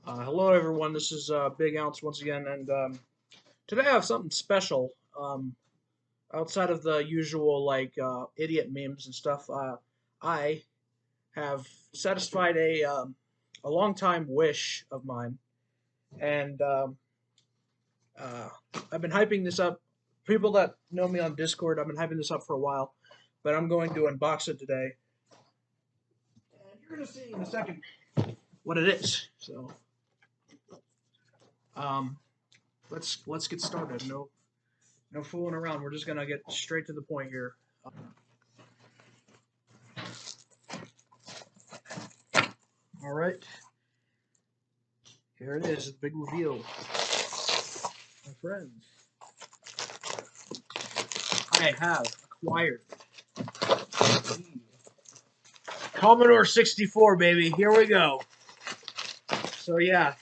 Hello, everyone. This is Big Ounce once again, and today I have something special. Outside of the usual idiot memes and stuff, I have satisfied a long time wish of mine, and uh, I've been hyping this up. People that know me on Discord, I've been hyping this up for a while, but I'm going to unbox it today, and you're gonna see in a second what it is. So, um, let's get started. No fooling around. We're just gonna get straight to the point here. All right, here it is, the big reveal, my friends. I have acquired the Commodore 64, baby. Here we go. So yeah,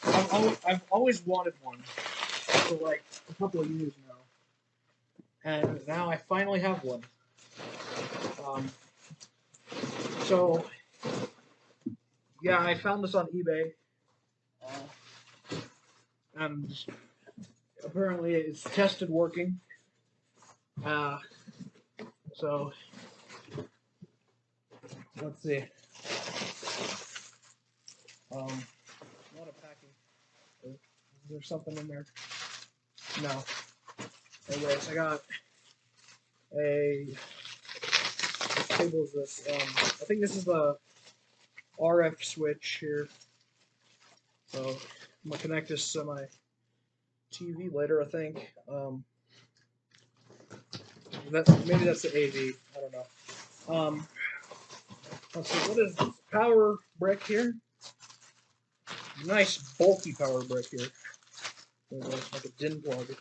I've always wanted one for like a couple of years now, and now I finally have one. Um, so yeah, I found this on eBay, and apparently it's tested working. Uh, so let's see. Not a packing. Is there something in there? No. Anyways, I got a. What cable is this? I think this is the RF switch here. So I'm gonna connect this to my TV later, I think. Maybe that's the AV. I don't know. Let's see. What is this? Power brick here? Nice bulky power brick here. Like a DIN plug.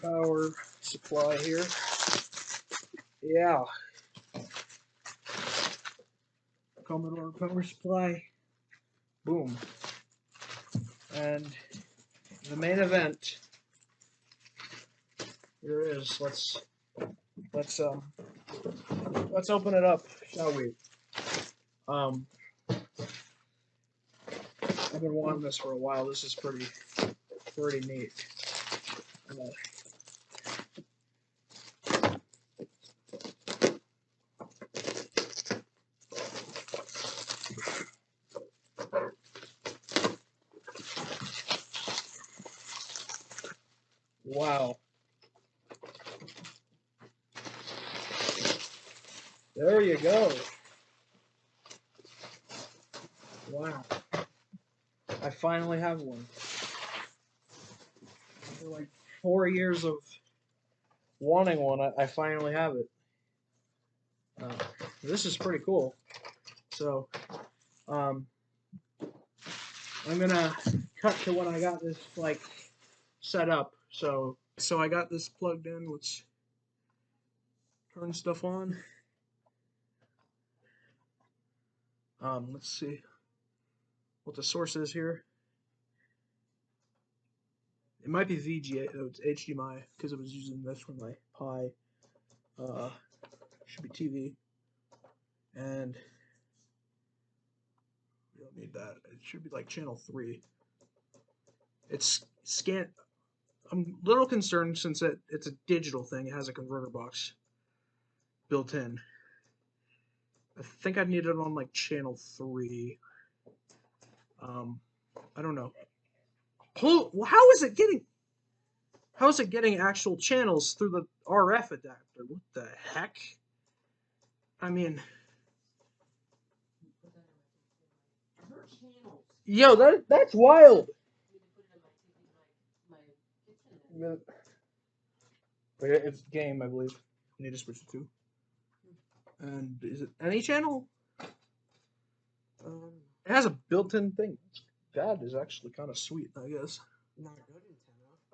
Power supply here. Yeah. Commodore power supply. Boom. And the main event. Here it is. Let's open it up, shall we? I've been wanting this for a while. This is pretty neat. Wow. There you go. Wow. I finally have one. After like 4 years of wanting one, I finally have it. This is pretty cool. So, I'm gonna cut to when I got this like set up. So I got this plugged in. Let's turn stuff on. Let's see what the source is here. It might be VGA. Oh, it's HDMI because I was using this for my Pi. Should be TV. And we don't need that. It should be like channel 3. It's scan. I'm a little concerned since it's a digital thing. It has a converter box built in. I think I'd need it on like channel 3. I don't know. How is it getting actual channels through the RF adapter? What the heck? I mean, yo, that's wild. It's game, I believe. I need to switch it to. And is it any channel? It has a built-in thing. That is actually kind of sweet, I guess.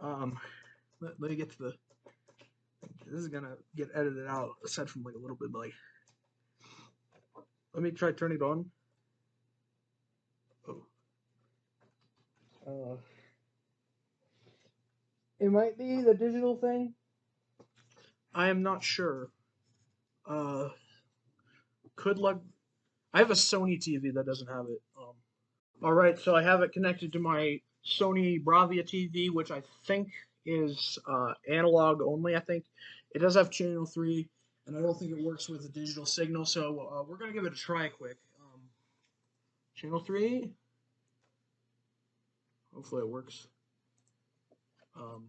Let me get to the. This is gonna get edited out aside from like a little bit like. Let me try turning it on. Oh. It might be the digital thing. I am not sure. Uh, could look. I have a Sony TV that doesn't have it. All right, so I have it connected to my Sony Bravia TV, which I think is analog only. I think it does have channel 3, and I don't think it works with a digital signal. So we're gonna give it a try quick. Channel 3. Hopefully it works. Um,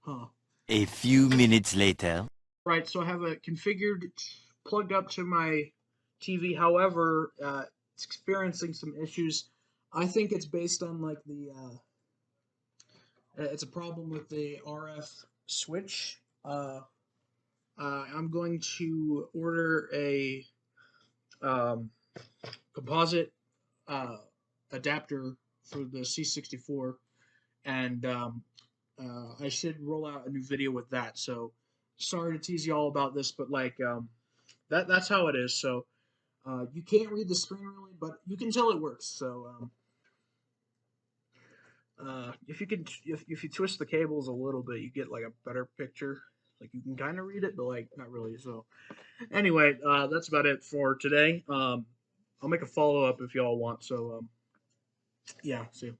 huh. A few minutes later. Right, so I have it configured, plugged up to my TV. However, it's experiencing some issues. I think it's based on like it's a problem with the RF switch. I'm going to order a um, composite uh, adapter for the C64, and I should roll out a new video with that. So sorry to tease you all about this, but like that's how it is. So you can't read the screen really, but you can tell it works. So if you can, if you twist the cables a little bit, you get like a better picture. Like you can kind of read it, but like not really. So anyway, that's about it for today. I'll make a follow up if y'all want. So yeah, see. You.